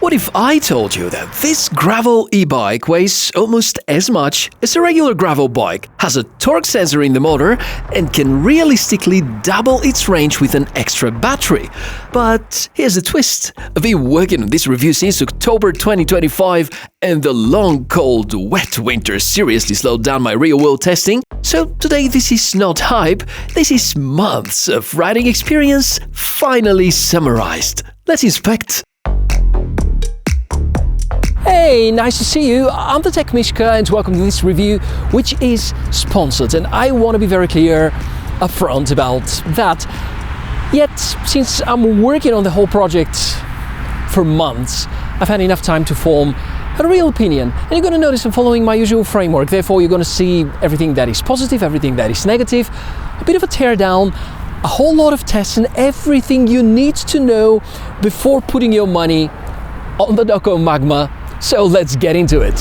What if I told you that this gravel e-bike weighs almost as much as a regular gravel bike, has a torque sensor in the motor, and can realistically double its range with an extra battery? But here's the twist. I've been working on this review since October 2025, and the long, cold, wet winter seriously slowed down my real-world testing. So today this is not hype, this is months of riding experience finally summarized. Let's inspect. Hey, nice to see you. I'm the TechMishka and welcome to this review, which is sponsored. And I want to be very clear upfront about that. Yet, since I'm working on the whole project for months, I've had enough time to form a real opinion. And you're going to notice I'm following my usual framework. Therefore, you're going to see everything that is positive, everything that is negative, a bit of a teardown, a whole lot of tests, and everything you need to know before putting your money on the NokoMagma. So let's get into it.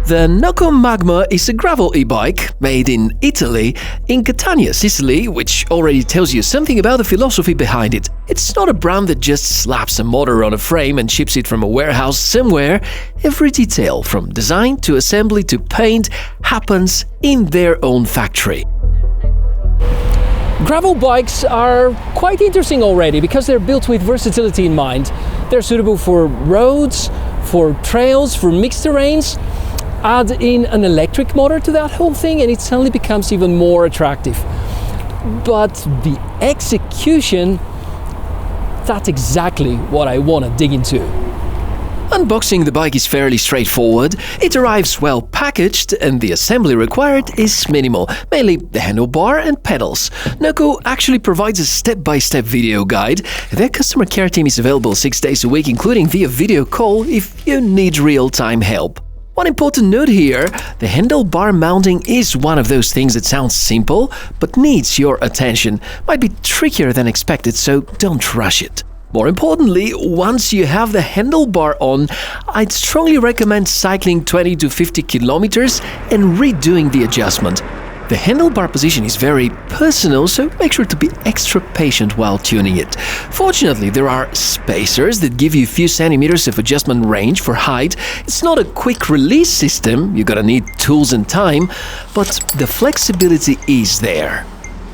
The NokoMagma is a gravel e-bike made in Italy, in Catania, Sicily, which already tells you something about the philosophy behind it. It's not a brand that just slaps a motor on a frame and ships it from a warehouse somewhere. Every detail, from design to assembly to paint, happens in their own factory. Gravel bikes are quite interesting already because they're built with versatility in mind. They're suitable for roads, for trails, for mixed terrains. Add in an electric motor to that whole thing and it suddenly becomes even more attractive. But the execution, that's exactly what I want to dig into. Unboxing the bike is fairly straightforward. It arrives well packaged and the assembly required is minimal, mainly the handlebar and pedals. Noko actually provides a step-by-step video guide. Their customer care team is available 6 days a week, including via video call if you need real-time help. One important note here, the handlebar mounting is one of those things that sounds simple, but needs your attention. Might be trickier than expected, so don't rush it. More importantly, once you have the handlebar on, I'd strongly recommend cycling 20 to 50 kilometers and redoing the adjustment. The handlebar position is very personal, so make sure to be extra patient while tuning it. Fortunately, there are spacers that give you a few centimeters of adjustment range for height. It's not a quick release system, you're gonna need tools and time, but the flexibility is there.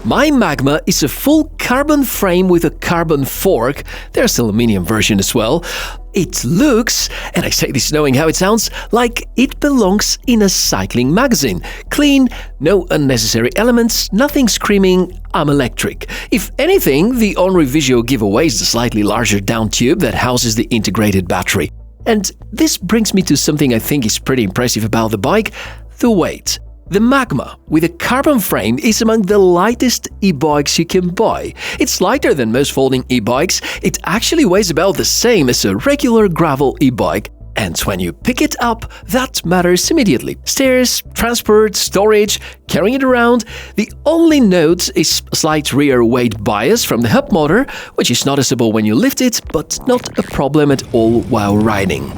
My Magma is a full carbon frame with a carbon fork. There's an aluminium version as well. It looks, and I say this knowing how it sounds, like it belongs in a cycling magazine. Clean, no unnecessary elements, nothing screaming, I'm electric. If anything, the only visual giveaway is the slightly larger down tube that houses the integrated battery. And this brings me to something I think is pretty impressive about the bike, the weight. The Magma, with a carbon frame, is among the lightest e-bikes you can buy. It's lighter than most folding e-bikes. It actually weighs about the same as a regular gravel e-bike. And when you pick it up, that matters immediately. Stairs, transport, storage, carrying it around. The only note is a slight rear weight bias from the hub motor, which is noticeable when you lift it, but not a problem at all while riding.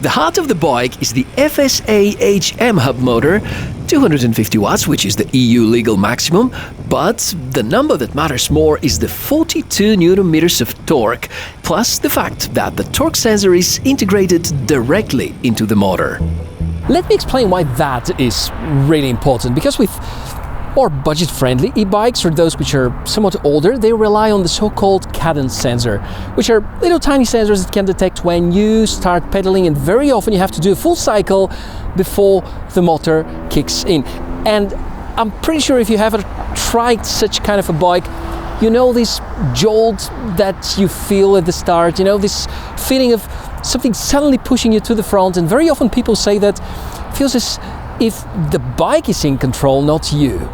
The heart of the bike is the FSA HM hub motor, 250 watts, which is the EU legal maximum, but the number that matters more is the 42 Nm of torque, plus the fact that the torque sensor is integrated directly into the motor. Let me explain why that is really important, because with more budget-friendly e-bikes, or those which are somewhat older, they rely on the so-called cadence sensor, which are little tiny sensors that can detect when you start pedaling, and very often you have to do a full cycle before the motor kicks in. And I'm pretty sure if you haven't tried such kind of a bike, you know this jolt that you feel at the start, you know, this feeling of something suddenly pushing you to the front, and very often people say that it feels as if the bike is in control, not you.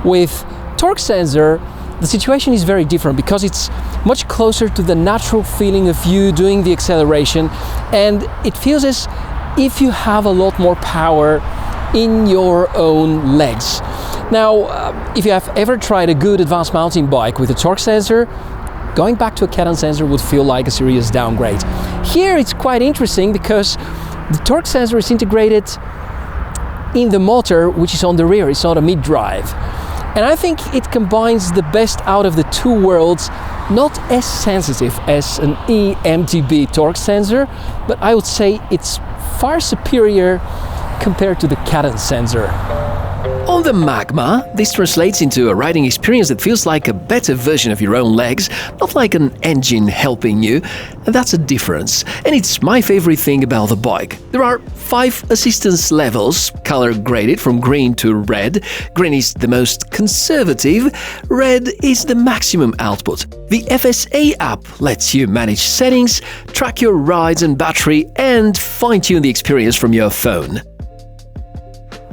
With torque sensor, the situation is very different because it's much closer to the natural feeling of you doing the acceleration, and it feels as if you have a lot more power in your own legs. Now, if you have ever tried a good advanced mountain bike with a torque sensor, going back to a cadence sensor would feel like a serious downgrade. Here it's quite interesting because the torque sensor is integrated in the motor, which is on the rear. It's not a mid-drive. And I think it combines the best out of the two worlds, not as sensitive as an EMTB torque sensor, but I would say it's far superior compared to the cadence sensor. On the Magma, this translates into a riding experience that feels like a better version of your own legs, not like an engine helping you, and that's a difference. And it's my favorite thing about the bike. There are 5 assistance levels, color graded from green to red. Green is the most conservative, red is the maximum output. The FSA app lets you manage settings, track your rides and battery, and fine-tune the experience from your phone.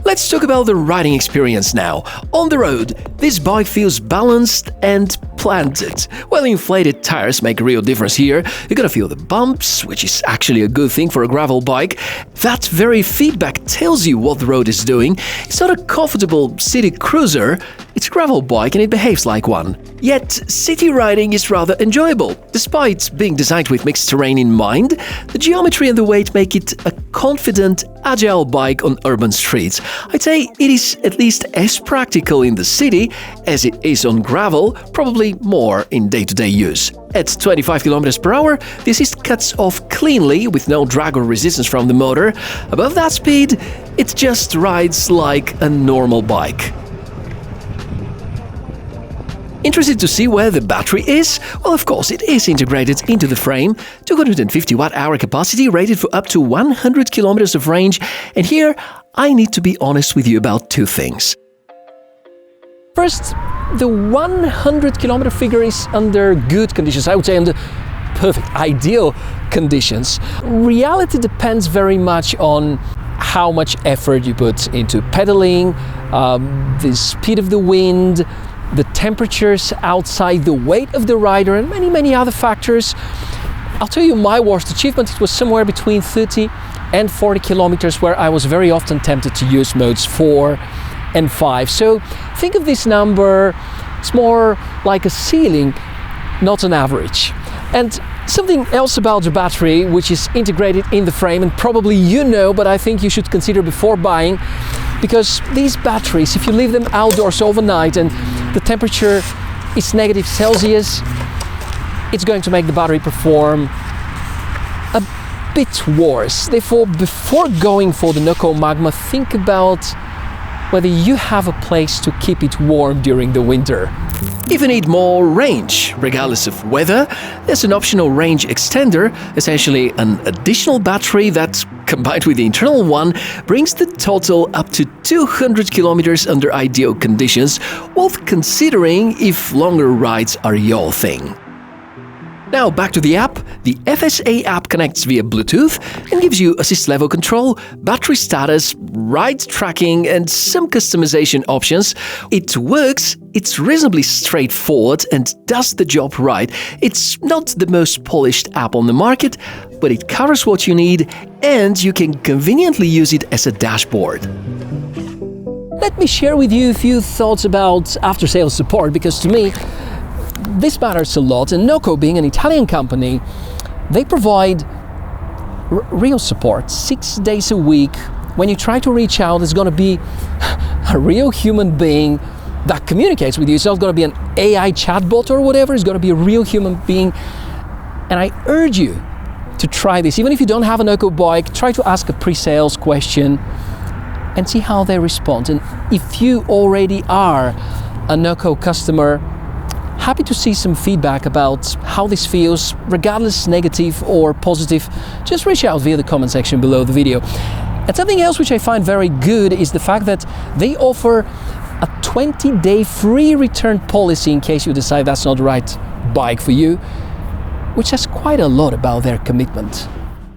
Let's talk about the riding experience now. On the road, this bike feels balanced and planted. Well, inflated tires make a real difference here. You're gonna feel the bumps, which is actually a good thing for a gravel bike. That very feedback tells you what the road is doing. It's not a comfortable city cruiser, it's a gravel bike and it behaves like one. Yet, city riding is rather enjoyable. Despite being designed with mixed terrain in mind, the geometry and the weight make it a confident, agile bike on urban streets. I'd say it is at least as practical in the city as it is on gravel, probably more in day-to-day use. At 25 km per hour, the assist cuts off cleanly with no drag or resistance from the motor. Above that speed, it just rides like a normal bike. Interested to see where the battery is? Well, of course, it is integrated into the frame. 250 watt-hour capacity, rated for up to 100 kilometers of range. And here, I need to be honest with you about 2 things. First, the 100-kilometer figure is under good conditions. I would say under perfect, ideal conditions. Reality depends very much on how much effort you put into pedaling, the speed of the wind, the temperatures outside, the weight of the rider, and many, many other factors. I'll tell you my worst achievement, it was somewhere between 30 and 40 kilometers, where I was very often tempted to use modes 4 and 5. So think of this number, it's more like a ceiling, not an average. And something else about the battery, which is integrated in the frame, and probably you know, but I think you should consider before buying, because these batteries, if you leave them outdoors overnight and the temperature is negative Celsius, it's going to make the battery perform a bit worse. Therefore, before going for the NokoMagma, think about whether you have a place to keep it warm during the winter. If you need more range, regardless of weather, there's an optional range extender, essentially an additional battery that, combined with the internal one, brings the total up to 200 kilometers under ideal conditions, worth considering if longer rides are your thing. Now back to the app. The FSA app connects via Bluetooth and gives you assist level control, battery status, ride tracking, and some customization options. It works, it's reasonably straightforward and does the job right. It's not the most polished app on the market, but it covers what you need and you can conveniently use it as a dashboard. Let me share with you a few thoughts about after-sales support, because to me, this matters a lot, and Noko, being an Italian company, they provide real support 6 days a week. When you try to reach out, there's going to be a real human being that communicates with you. It's not going to be an AI chatbot or whatever, it's going to be a real human being. And I urge you to try this. Even if you don't have a Noko bike, try to ask a pre-sales question and see how they respond. And if you already are a Noko customer, happy to see some feedback about how this feels, regardless negative or positive. Just reach out via the comment section below the video. And something else which I find very good is the fact that they offer a 20-day free return policy in case you decide that's not the right bike for you, which says quite a lot about their commitment.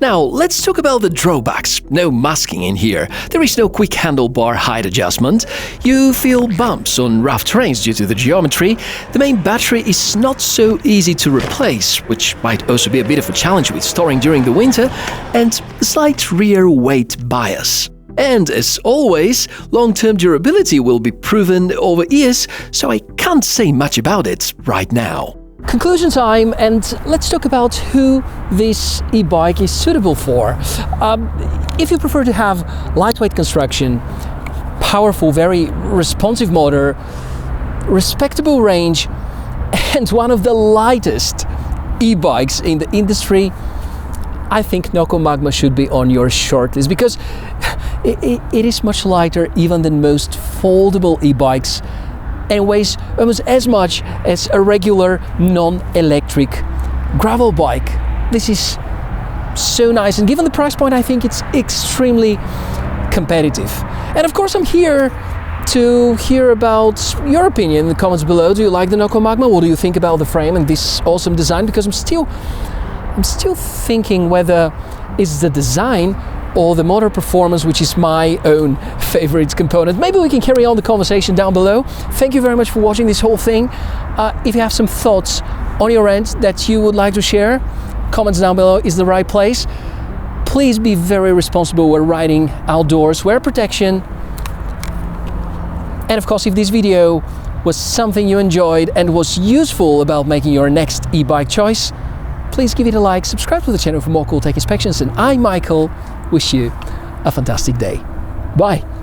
Now, let's talk about the drawbacks. No masking in here. There is no quick handlebar height adjustment. You feel bumps on rough terrains due to the geometry. The main battery is not so easy to replace, which might also be a bit of a challenge with storing during the winter, and a slight rear weight bias. And as always, long-term durability will be proven over years, so I can't say much about it right now. Conclusion time, and let's talk about who this e-bike is suitable for. If you prefer to have lightweight construction, powerful, very responsive motor, respectable range, and one of the lightest e-bikes in the industry, I think NokoMagma should be on your shortlist, because it is much lighter even than most foldable e-bikes and weighs almost as much as a regular non-electric gravel bike. This is so nice, and given the price point, I think it's extremely competitive. And of course, I'm here to hear about your opinion in the comments below. Do you like the NokoMagma? What do you think about the frame and this awesome design? Because I'm still thinking whether it's the design or the motor performance which is my own favorite component. Maybe we can carry on the conversation down below. Thank you very much for watching this whole thing. If you have some thoughts on your end that you would like to share, comments down below is the right place. Please be very responsible when riding outdoors. Wear protection. And of course, if this video was something you enjoyed and was useful about making your next e-bike choice, please give it a like, subscribe to the channel for more cool tech inspections, and I, Michael, wish you a fantastic day. Bye!